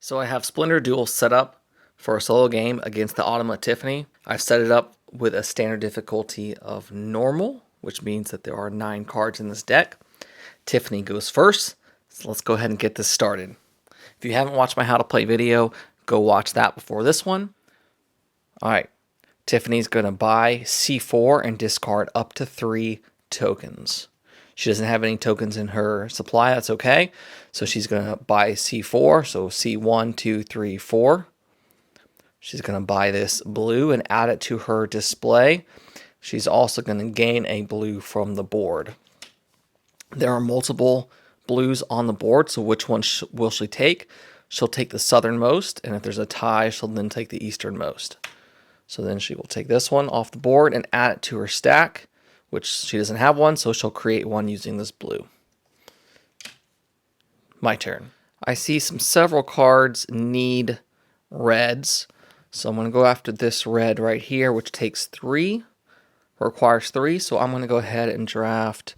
So I have Splendor Duel set up for a solo game against the Automa Tiffany. I've set it up with a standard difficulty of normal, which means that there are 9 cards in this deck. Tiffany goes first, so let's go ahead and get this started. If you haven't watched my how to play video, go watch that before this one. Alright, Tiffany's going to buy C4 and discard up to 3 tokens. She doesn't have any tokens in her supply, that's okay. So she's going to buy C4, so C1, 2, 3, 4. She's going to buy this blue and add it to her display. She's also going to gain a blue from the board. There are multiple blues on the board, so which one will she take? She'll take the southernmost, and if there's a tie, she'll then take the easternmost. So then she will take this one off the board and add it to her stack, which she doesn't have one, so she'll create one using this blue. My turn. I see several cards need reds, so I'm going to go after this red right here, which takes 3, requires 3, so I'm going to go ahead and draft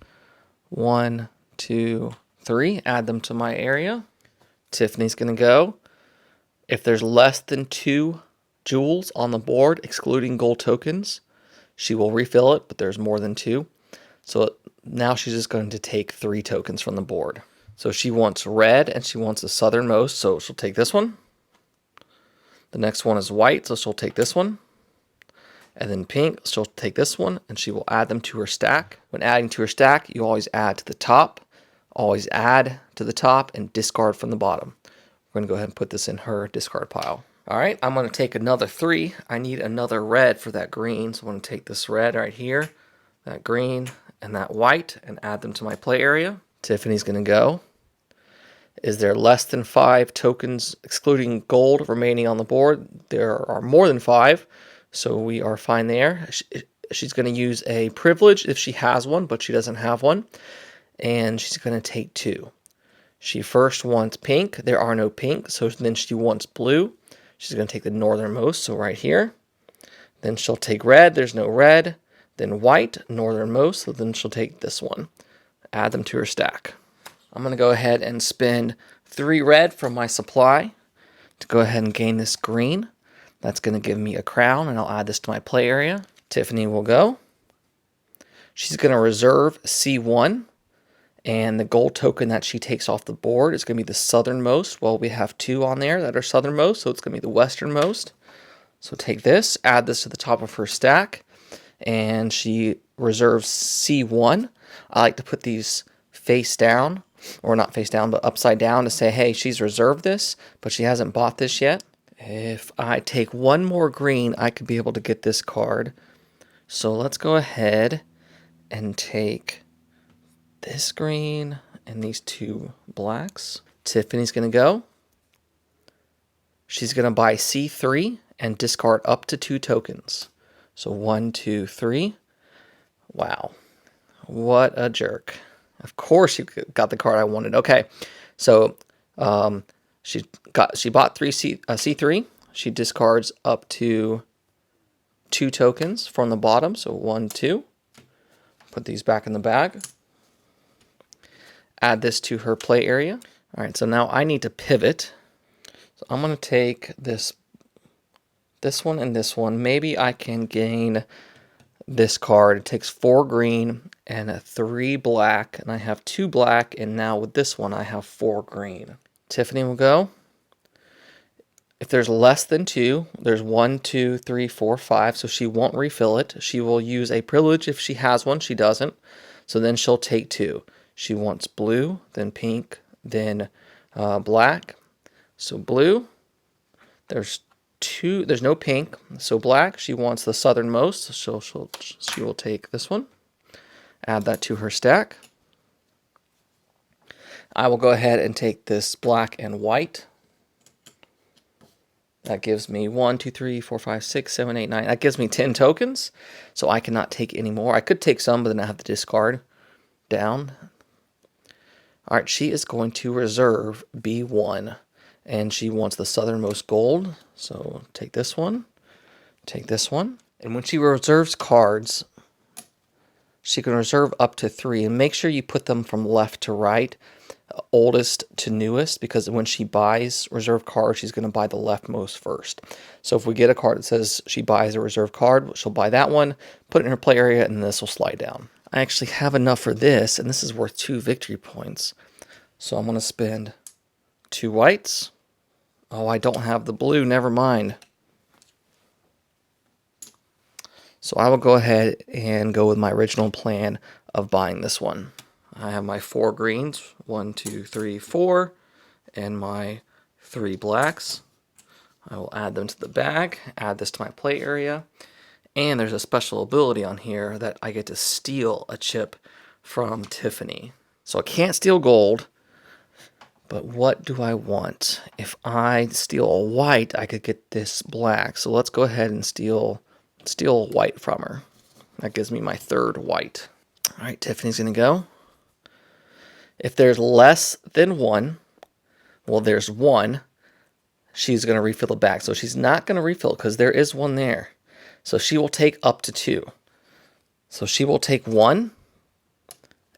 1, 2, 3, add them to my area. Tiffany's going to go. If there's less than 2 jewels on the board, excluding gold tokens, she will refill it, but there's more than 2. So now she's just going to take 3 tokens from the board. So she wants red, and she wants the southernmost, so she'll take this one. The next one is white, so she'll take this one. And then pink, she'll take this one, and she will add them to her stack. When adding to her stack, you always add to the top, always add to the top, and discard from the bottom. We're going to go ahead and put this in her discard pile. All right, I'm going to take another 3. I need another red for that green, so I'm going to take this red right here, that green, and that white, and add them to my play area. Tiffany's going to go. Is there less than 5 tokens, excluding gold, remaining on the board? There are more than 5, so we are fine there. She's going to use a privilege if she has one, but she doesn't have one, and she's going to take 2. She first wants pink. There are no pink, so then she wants blue. She's going to take the northernmost, so right here. Then she'll take red. There's no red. Then white, northernmost, so then she'll take this one. Add them to her stack. I'm going to go ahead and spend 3 red from my supply to go ahead and gain this green. That's going to give me a crown, and I'll add this to my play area. Tiffany will go. She's going to reserve C1, and the gold token that she takes off the board is going to be the southernmost. Well, we have 2 on there that are southernmost, so it's going to be the westernmost. So take this, add this to the top of her stack, and she reserves C1. I like to put these face down, or not face down, but upside down to say, hey, she's reserved this, but she hasn't bought this yet. If I take 1 more green, I could be able to get this card. So let's go ahead and take this green and these 2 blacks. Tiffany's going to go. She's going to buy C3 and discard up to 2 tokens. So 1, 2, 3. Wow. What a jerk. Of course she got the card I wanted. Okay. So she bought C3. She discards up to 2 tokens from the bottom. So 1, 2. Put these back in the bag. Add this to her play area. All right, so now I need to pivot. So I'm going to take this one and this one. Maybe I can gain this card. It takes 4 green and a 3 black, and I have 2 black, and now with this one I have 4 green. Tiffany will go. If there's less than 2, there's 1, 2, 3, 4, 5, so she won't refill it. She will use a privilege if she has one. She doesn't, so then she'll take 2. She wants blue, then pink, then black. So blue, there's no pink, so black. She wants the southernmost, so she will take this one. Add that to her stack. I will go ahead and take this black and white. That gives me 1, 2, 3, 4, 5, 6, 7, 8, 9. That gives me 10 tokens, so I cannot take any more. I could take some, but then I have to discard down. All right, she is going to reserve B1, and she wants the southernmost gold. So take this one, take this one. And when she reserves cards, she can reserve up to 3, and make sure you put them from left to right. oldest to newest, because when she buys reserve cards, she's going to buy the leftmost first. So if we get a card that says she buys a reserve card, she'll buy that one, put it in her play area, and this will slide down. I actually have enough for this, and this is worth 2 victory points. So I'm going to spend 2 whites. Oh, I don't have the blue, never mind. So I will go ahead and go with my original plan of buying this one. I have my 4 greens, 1, 2, 3, 4, and my 3 blacks. I will add them to the bag, add this to my play area, and there's a special ability on here that I get to steal a chip from Tiffany. So I can't steal gold, but what do I want? If I steal a white, I could get this black. So let's go ahead and steal white from her. That gives me my 3rd white. All right, Tiffany's going to go. If there's less than 1, well, there's 1, she's going to refill the bag. So she's not going to refill because there is 1 there. So she will take up to 2. So she will take 1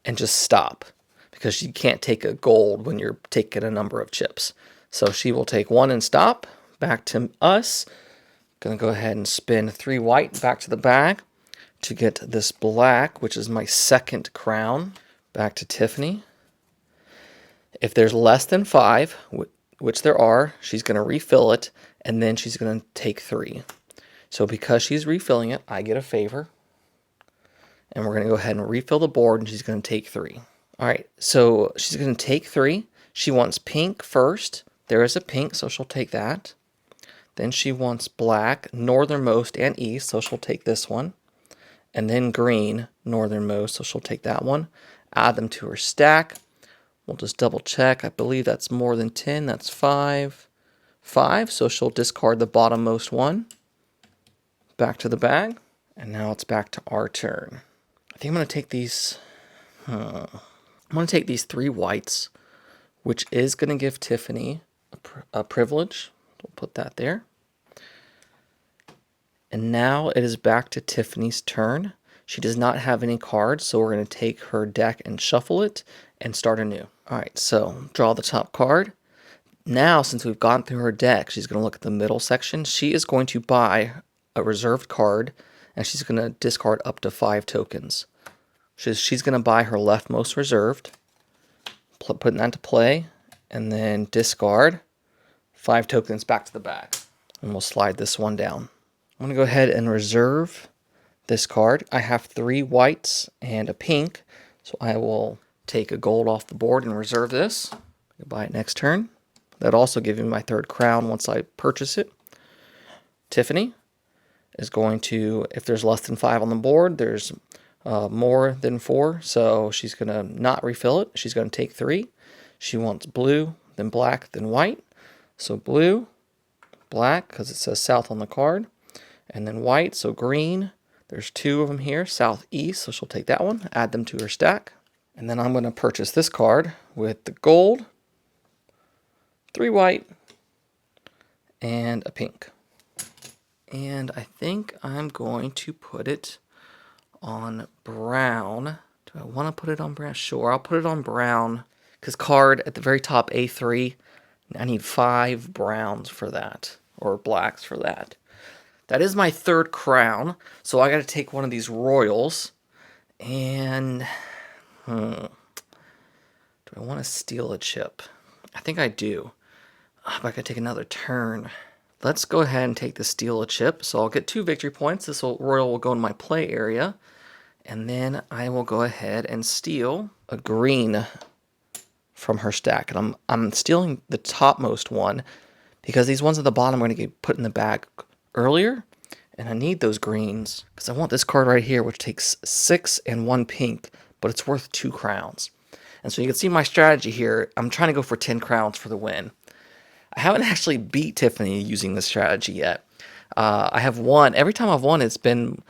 and just stop, because you can't take a gold when you're taking a number of chips. So she will take 1 and stop. Back to us. Going to go ahead and spin 3 white back to the bag to get this black, which is my 2nd crown. Back to Tiffany. If there's less than 5, which there are, she's going to refill it, and then she's going to take 3. So because she's refilling it, I get a favor. And we're going to go ahead and refill the board, and she's going to take 3. All right, so she's going to take 3. She wants pink first. There is a pink, so she'll take that. Then she wants black, northernmost and east, so she'll take this one. And then green, northernmost, so she'll take that one. Add them to her stack. We'll just double check. I believe that's more than 10. That's 5. 5, so she'll discard the bottommost one. Back to the bag. And now it's back to our turn. I think I'm going to take these... I'm going to take these 3 whites, which is going to give Tiffany a privilege. We'll put that there. And now it is back to Tiffany's turn. She does not have any cards, so we're going to take her deck and shuffle it and start anew. All right, so draw the top card. Now, since we've gone through her deck, she's going to look at the middle section. She is going to buy a reserved card, and she's going to discard up to 5 tokens. She's going to buy her leftmost reserved, putting that into play, and then discard 5 tokens back to the bag. And we'll slide this one down. I'm going to go ahead and reserve this card. I have 3 whites and a pink, so I will take a gold off the board and reserve this. I'll buy it next turn. That'll also give me my 3rd crown once I purchase it. Tiffany is going to, if there's less than 5 on the board, there's more than 4, so she's going to not refill it. She's going to take 3. She wants blue, then black, then white. So blue, black, because it says south on the card, and then white, so green. There's 2 of them here, southeast, so she'll take that one, add them to her stack. And then I'm going to purchase this card with the gold, 3 white, and a pink. And I think I'm going to put it on brown. Do I want to put it on brown? Sure, I'll put it on brown, because card at the very top, A3, I need 5 browns for that, or blacks for that. That is my 3rd crown, so I got to take one of these royals, and do I want to steal a chip? I think I do. But I could take another turn. Let's go ahead and take the steal a chip, so I'll get 2 victory points. This royal will go in my play area, and then I will go ahead and steal a green from her stack. And I'm stealing the topmost one because these ones at the bottom are going to get put in the bag earlier, and I need those greens because I want this card right here, which takes 6 and 1 pink, but it's worth 2 crowns. And so you can see my strategy here. I'm trying to go for 10 crowns for the win. I haven't actually beat Tiffany using this strategy yet. I have won. Every time I've won, it's been,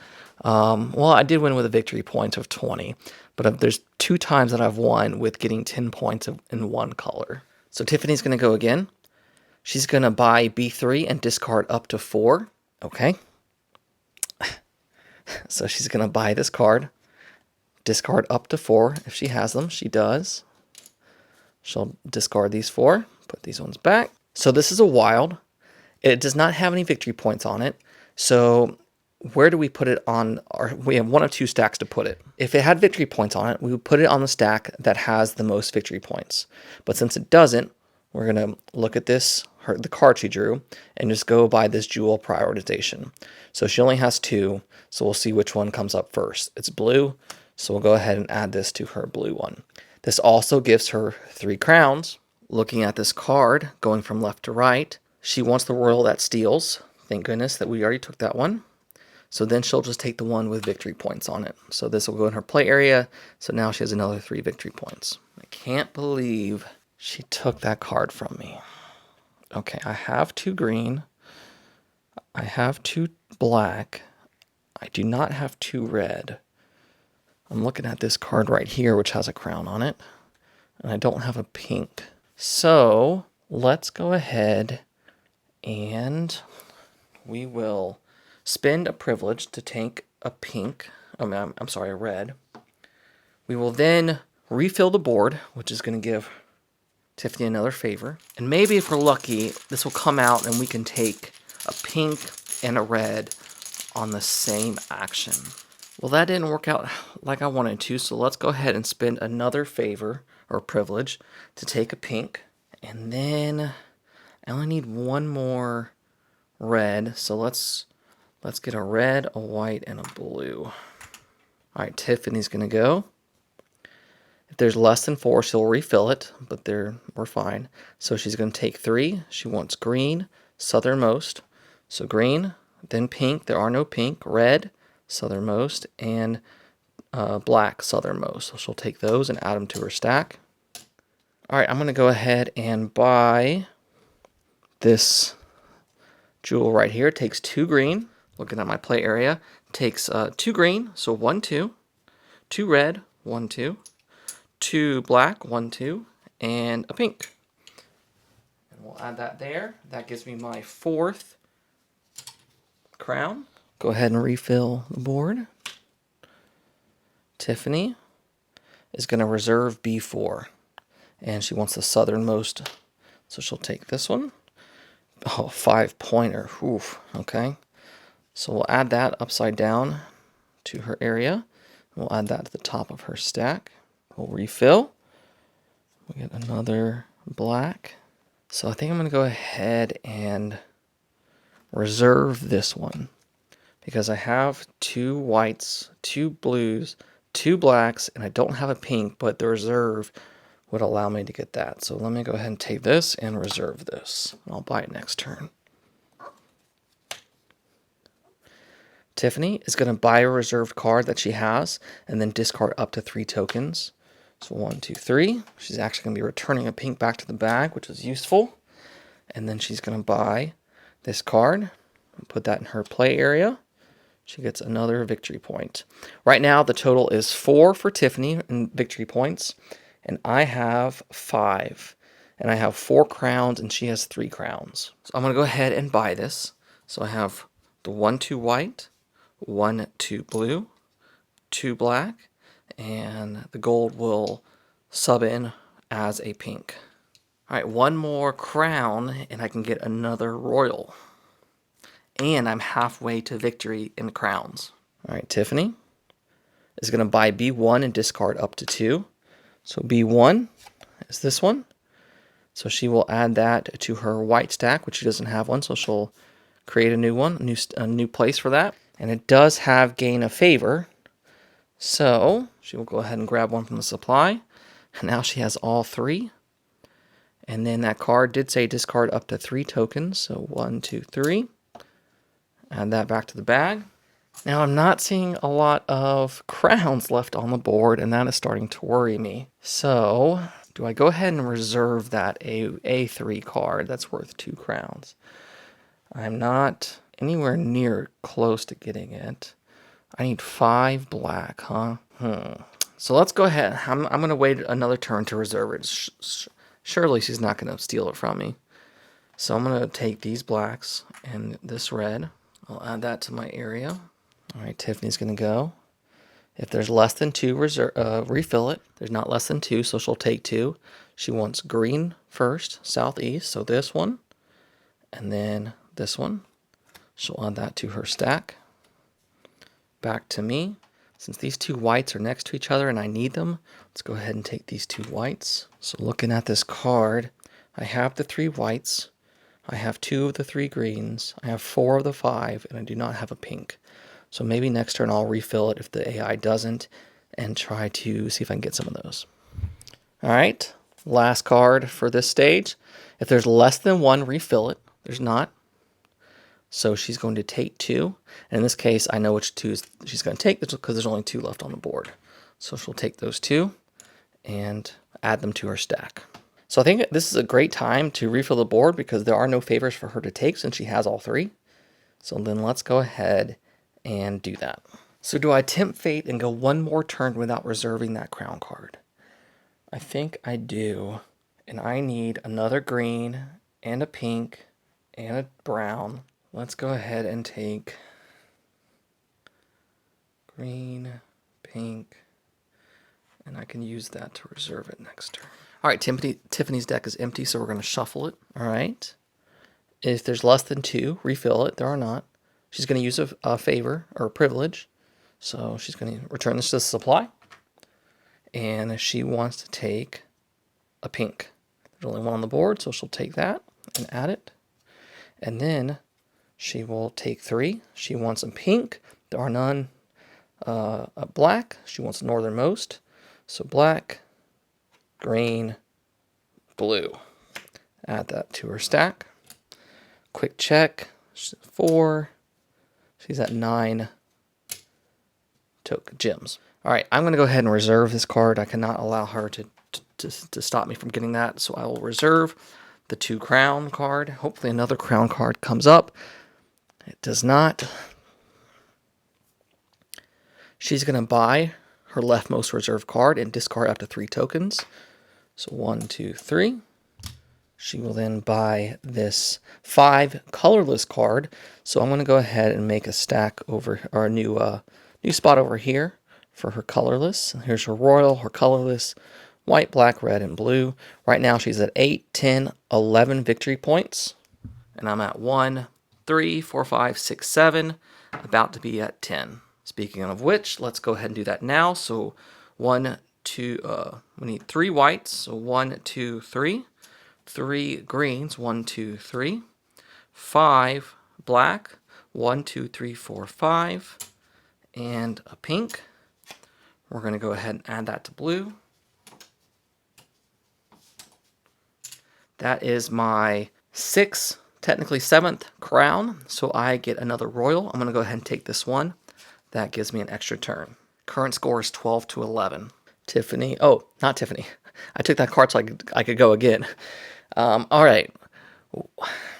well, I did win with a victory point of 20, but there's 2 times that I've won with getting 10 points in one color. So Tiffany's going to go again. She's going to buy B3 and discard up to 4. Okay. So she's going to buy this card, discard up to 4 if she has them. She does. She'll discard these 4, put these ones back. So this is a wild. It does not have any victory points on it. So where do we put it on we have 1 of 2 stacks to put it. If it had victory points on it, we would put it on the stack that has the most victory points. But since it doesn't, we're going to look at this, the card she drew, and just go by this jewel prioritization. So she only has 2, so we'll see which one comes up first. It's blue, so we'll go ahead and add this to her blue one. This also gives her 3 crowns. Looking at this card, going from left to right, she wants the royal that steals. Thank goodness that we already took that one. So then she'll just take the one with victory points on it. So this will go in her play area. So now she has another 3 victory points. I can't believe she took that card from me. Okay, I have 2 green. I have 2 black. I do not have 2 red. I'm looking at this card right here, which has a crown on it. And I don't have a pink. So let's go ahead and we will spend a privilege to take a pink. I'm sorry, a red. We will then refill the board, which is going to give Tiffany another favor. And maybe if we're lucky, this will come out and we can take a pink and a red on the same action. Well, that didn't work out like I wanted to, so let's go ahead and spend another favor or privilege to take a pink. And then I only need 1 more red, so let's get a red, a white, and a blue. All right, Tiffany's going to go. If there's less than 4, she'll refill it, but we're fine. So she's going to take 3. She wants green, southernmost. So green, then pink. There are no pink. Red, southernmost, and black, southernmost. So she'll take those and add them to her stack. All right, I'm going to go ahead and buy this jewel right here. It takes 2 green. Looking at my play area, takes 2 green, so 1, 2, 2 red, 1, 2, 2 black, 1, 2, and a pink. And we'll add that there. That gives me my 4th crown. Go ahead and refill the board. Tiffany is going to reserve B4, and she wants the southernmost, so she'll take this one. Oh, 5-pointer. Oof. Okay. So we'll add that upside down to her area. We'll add that to the top of her stack. We'll refill. We'll get another black. So I think I'm going to go ahead and reserve this one because I have 2 whites, 2 blues, 2 blacks, and I don't have a pink, but the reserve would allow me to get that. So let me go ahead and take this and reserve this. I'll buy it next turn. Tiffany is going to buy a reserved card that she has and then discard up to 3 tokens. So 1, 2, 3. She's actually going to be returning a pink back to the bag, which is useful. And then she's going to buy this card and put that in her play area. She gets another victory point. Right now, the total is 4 for Tiffany in victory points, and I have 5. And I have 4 crowns, and she has 3 crowns. So I'm going to go ahead and buy this. So I have the 1, 2 white, 1, 2 blue, 2 black, and the gold will sub in as a pink. All right, 1 more crown, and I can get another royal. And I'm halfway to victory in crowns. All right, Tiffany is going to buy B1 and discard up to 2. So B1 is this one. So she will add that to her white stack, which she doesn't have one, so she'll create a new one, a new place for that. And it does have gain of favor. So she will go ahead and grab one from the supply. And now she has all 3. And then that card did say discard up to 3 tokens. So 1, 2, 3. Add that back to the bag. Now I'm not seeing a lot of crowns left on the board, and that is starting to worry me. So do I go ahead and reserve that A3 card that's worth 2 crowns? I'm not anywhere near close to getting it. I need 5 black, huh? So let's go ahead. I'm going to wait another turn to reserve it. Surely she's not going to steal it from me. So I'm going to take these blacks and this red. I'll add that to my area. All right, Tiffany's going to go. If there's less than 2, refill it. There's not less than 2, so she'll take 2. She wants green first, southeast, so this one, and then this one. She'll add that to her stack. Back to me. Since these two whites are next to each other and I need them, let's go ahead and take these two whites. So looking at this card, I have the 3 whites, I have 2 of the 3 greens, I have 4 of the 5, and I do not have a pink. So maybe next turn I'll refill it if the AI doesn't, and try to see if I can get some of those. Alright, last card for this stage. If there's less than 1, refill it. There's not. So she's going to take 2. And in this case, I know which 2 she's going to take because there's only 2 left on the board. So she'll take those 2 and add them to her stack. So I think this is a great time to refill the board because there are no favors for her to take since she has all 3. So then let's go ahead and do that. So do I tempt fate and go one more turn without reserving that crown card? I think I do. And I need another green and a pink and a brown. Let's go ahead and take green, pink, and I can use that to reserve it next turn. All right, Tiffany's deck is empty, so we're going to shuffle it. All right. If there's less than 2, refill it. There are not. She's going to use a favor or a privilege. So she's going to return this to the supply. And she wants to take a pink. There's only 1 on the board, so she'll take that and add it. And then she will take 3. She wants a pink. There are none. A black. She wants northernmost. So black, green, blue. Add that to her stack. Quick check. She's at 4. She's at 9 gems. All right, I'm going to go ahead and reserve this card. I cannot allow her to stop me from getting that, so I will reserve the 2 crown card. Hopefully another crown card comes up. It does not. She's going to buy her leftmost reserve card and discard up to 3 tokens. So 1, 2, 3. She will then buy this 5 colorless card. So I'm going to go ahead and make a stack over, or a new spot over here for her colorless. Here's her royal, her colorless, white, black, red, and blue. Right now she's at 8, 10, 11 victory points. And I'm at 1, 3, 4, 5, 6, 7, about to be at 10. Speaking of which, let's go ahead and do that now. So 1, 2, we need 3 whites. So 1, 2, 3. 3 greens, 1, 2, 3. 5 black, 1, 2, 3, 4, 5. And a pink. We're going to go ahead and add that to blue. That is my 6th, technically 7th crown. So I get another royal. I'm going to go ahead and take this one. That gives me an extra turn. Current score is 12 to 11. Tiffany. Oh, not Tiffany. I took that card so I could go again. All right. 1,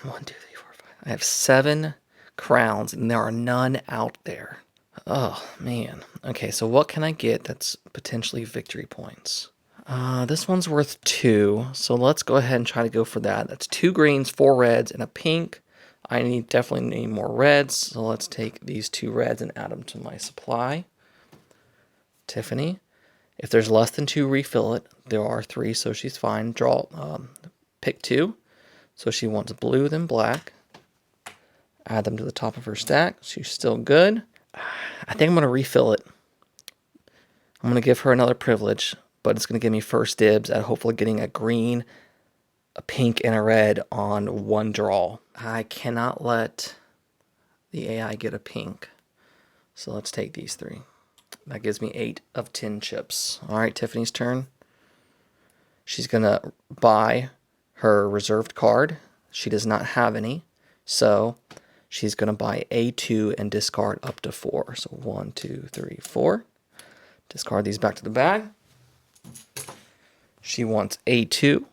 2, 3, 4, 5. I have 7 crowns, and there are none out there. Oh, man. Okay, so what can I get that's potentially victory points? This one's worth 2, so let's go ahead and try to go for that. That's 2 greens, 4 reds, and a pink. I definitely need more reds, so let's take these 2 reds and add them to my supply. Tiffany. If there's less than 2, refill it. There are 3, so she's fine. Pick 2. So she wants blue, then black. Add them to the top of her stack. She's still good. I think I'm going to refill it. I'm going to give her another privilege, but it's going to give me first dibs at hopefully getting a green, a pink, and a red on 1 draw. I cannot let the AI get a pink. So let's take these 3. That gives me 8 of 10 chips. All right, Tiffany's turn. She's going to buy her reserved card. She does not have any. So she's going to buy A2 and discard up to 4. So 1, 2, 3, 4. Discard these back to the bag. She wants A2.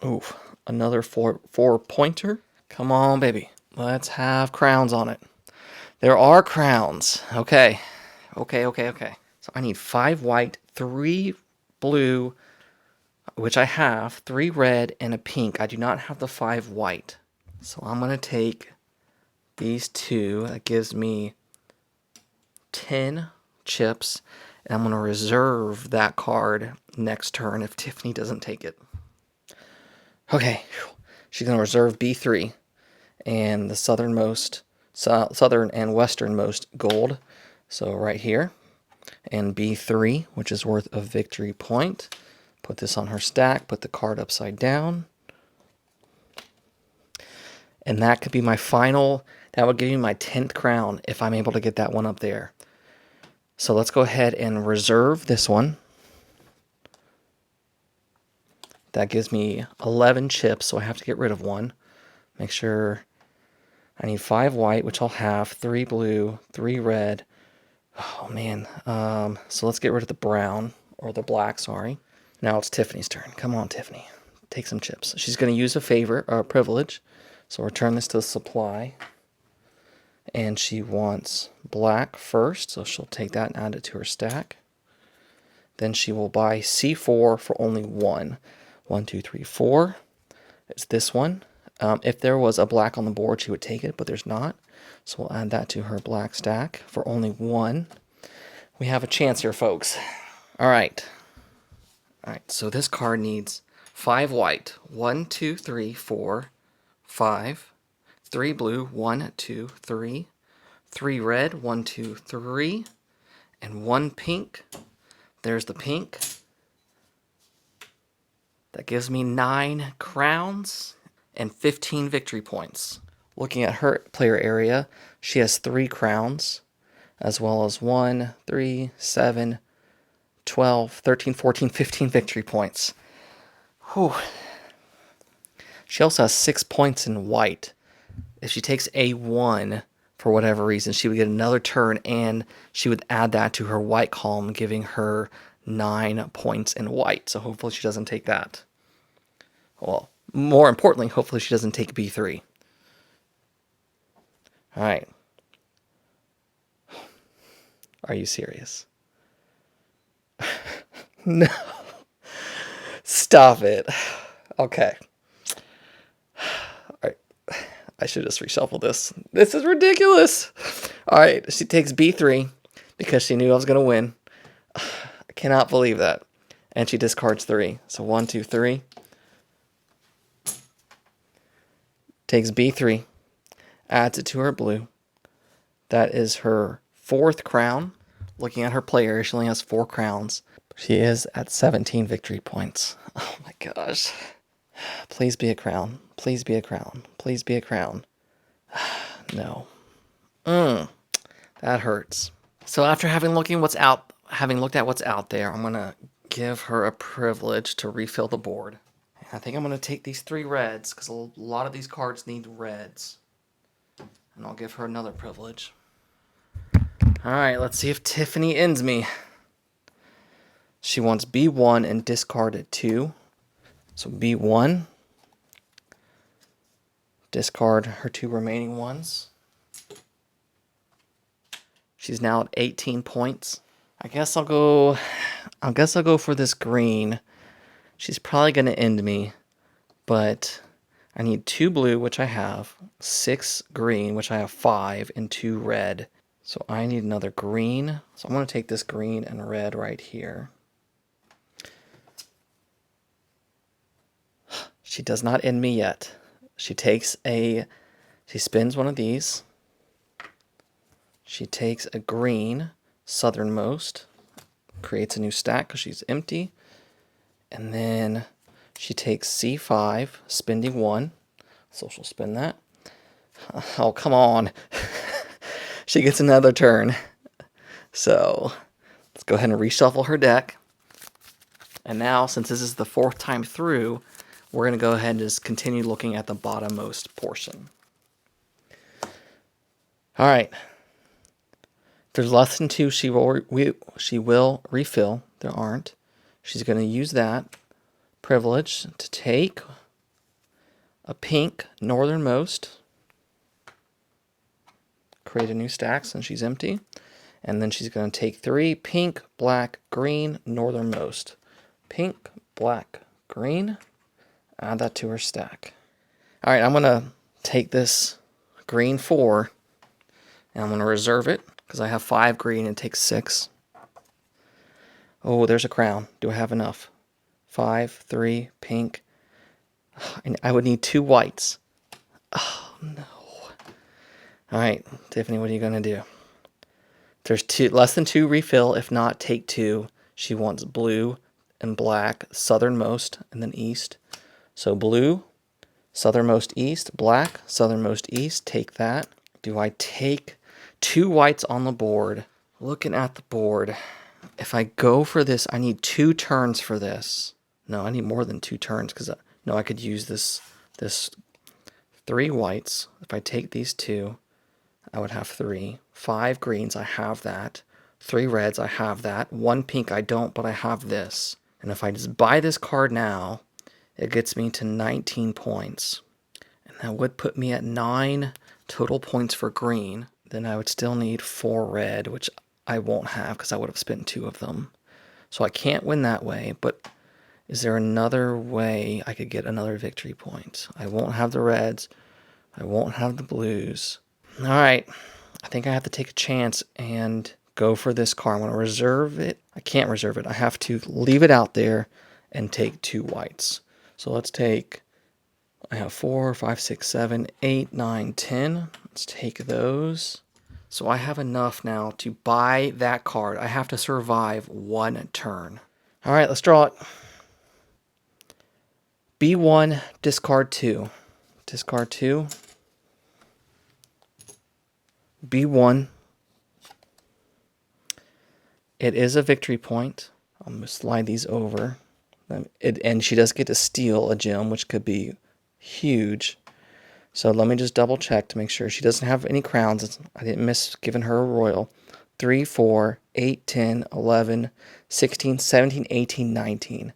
Ooh, another 4-pointer. Come on, baby. Let's have crowns on it. There are crowns. Okay. So I need 5 white, 3 blue, which I have, 3 red, and a pink. I do not have the 5 white. So I'm going to take these 2. That gives me 10 chips. And I'm going to reserve that card next turn if Tiffany doesn't take it. Okay, she's going to reserve B3 and the southern and westernmost gold. So right here, and B3, which is worth a victory point. Put this on her stack, put the card upside down. And that could be my final, that would give me my 10th crown if I'm able to get that one up there. So let's go ahead and reserve this one. That gives me 11 chips, so I have to get rid of one. Make sure I need 5 white, which I'll have, 3 blue, 3 red. Oh, man. So let's get rid of the brown, or the black, sorry. Now it's Tiffany's turn. Come on, Tiffany. Take some chips. She's going to use a favor, or a privilege. So return this to the supply. And she wants black first, so she'll take that and add it to her stack. Then she will buy C4 for only 1. 1, 2, 3, 4. It's this one. If there was a black on the board, she would take it, but there's not. So we'll add that to her black stack for only 1. We have a chance here, folks. All right. All right, so this card needs 5 white. 1, 2, 3, 4, 5. 3 blue. 1, 2, 3. 3 red. 1, 2, 3. And 1 pink. There's the pink. That gives me 9 crowns and 15 victory points. Looking at her player area, she has 3 crowns, as well as 1, 3, 7, 12, 13, 14, 15 victory points. Whew. She also has 6 points in white. If she takes A1 for whatever reason, she would get another turn, and she would add that to her white column, giving her 9 points in white. So hopefully she doesn't take that. Well, more importantly, hopefully she doesn't take B3. All right. Are you serious? No. Stop it. Okay. All right. I should just reshuffle this. This is ridiculous. All right. She takes B3 because she knew I was going to win. I cannot believe that. And she discards 3. So 1, 2, 3. Takes B3. Adds it to her blue. That is her 4th crown. Looking at her player, she only has 4 crowns. She is at 17 victory points. Oh my gosh. Please be a crown. Please be a crown. Please be a crown. No. That hurts. So after having looked at what's out there, I'm gonna give her a privilege to refill the board. I think I'm gonna take these 3 reds because a lot of these cards need reds. And I'll give her another privilege. Alright, let's see if Tiffany ends me. She wants B1 and discarded 2. So B1. Discard her 2 remaining ones. She's now at 18 points. I guess I'll go for this green. She's probably going to end me, but I need 2 blue, which I have, 6 green, which I have 5, and 2 red. So I need another green. So I'm going to take this green and red right here. She does not end me yet. She spins one of these. She takes a green, southernmost, creates a new stack because she's empty. And then she takes C5, spending 1. So she'll spin that. Oh, come on. She gets another turn. So let's go ahead and reshuffle her deck. And now, since this is the 4th time through, we're going to go ahead and just continue looking at the bottommost portion. All right. If there's less than 2, she will refill. There aren't. She's going to use that privilege to take a pink northernmost, create a new stack since she's empty, and then she's going to take 3 pink, black, green, northernmost. Pink, black, green. Add that to her stack. All right, I'm going to take this green 4, and I'm going to reserve it because I have 5 green and it takes 6. Oh, there's a crown. Do I have enough? 5, 3, pink. And I would need 2 whites. Oh, no. All right, Tiffany, what are you going to do? There's less than 2 refill. If not, take 2. She wants blue and black, southernmost, and then east. So blue, southernmost east, black, southernmost east. Take that. Do I take 2 whites on the board? Looking at the board, if I go for this, I need 2 turns for this. No, I need more than 2 turns because no, I could use this 3 whites. If I take these 2, I would have 3. 5 greens, I have that. 3 reds, I have that. 1 pink, I don't, but I have this. And if I just buy this card now, it gets me to 19 points. And that would put me at 9 total points for green. Then I would still need 4 red, which I won't have because I would have spent 2 of them. So I can't win that way, but is there another way I could get another victory point? I won't have the reds. I won't have the blues. All right, I think I have to take a chance and go for this card. I'm going to reserve it. I can't reserve it. I have to leave it out there and take 2 whites. So let's take, I have 4, 5, 6, 7, 8, 9, 10. Let's take those. So I have enough now to buy that card. I have to survive 1 turn. All right, let's draw it. B1, discard 2. Discard 2. B1. It is a victory point. I'm going to slide these over. And she does get to steal a gem, which could be huge. So let me just double check to make sure she doesn't have any crowns. I didn't miss giving her a royal. 3, 4, 8, 10, 11, 16, 17, 18, 19.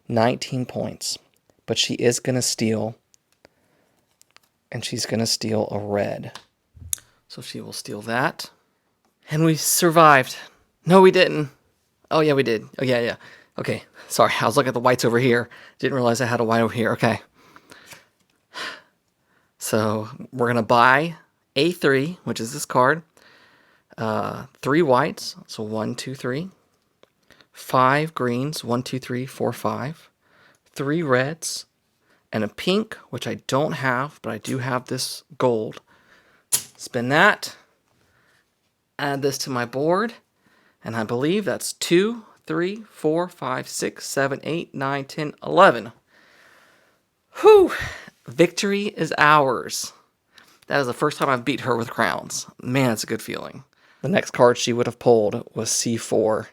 19 points. But she is going to steal. And she's going to steal a red. So she will steal that. And we survived. No, we didn't. Oh, yeah, we did. Oh, yeah. Okay, sorry. I was looking at the whites over here. Didn't realize I had a white over here. Okay. So we're going to buy A3, which is this card. 3 whites. So 1, 2, 3. 5 greens. 1, 2, 3, 4, 5. 3 reds. And a pink, which I don't have, but I do have this gold. Spin that. Add this to my board. And I believe that's 2, 3, 4, 5, 6, 7, 8, 9, 10, 11. Whew! Victory is ours. That is the first time I've beat her with crowns. Man, it's a good feeling. The next card she would have pulled was C4.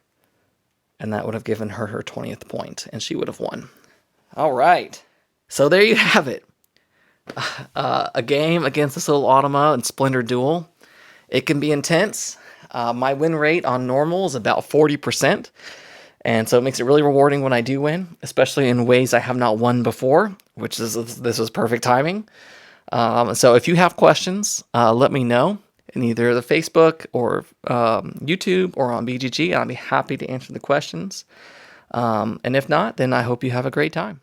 And that would have given her her 20th point. And she would have won. All right. So there you have it. A game against this little Automa and Splendor Duel. It can be intense. My win rate on normal is about 40%. And so it makes it really rewarding when I do win, especially in ways I have not won before, which is this was perfect timing. So if you have questions, let me know in either the Facebook or YouTube or on BGG. I'll be happy to answer the questions. And if not, then I hope you have a great time.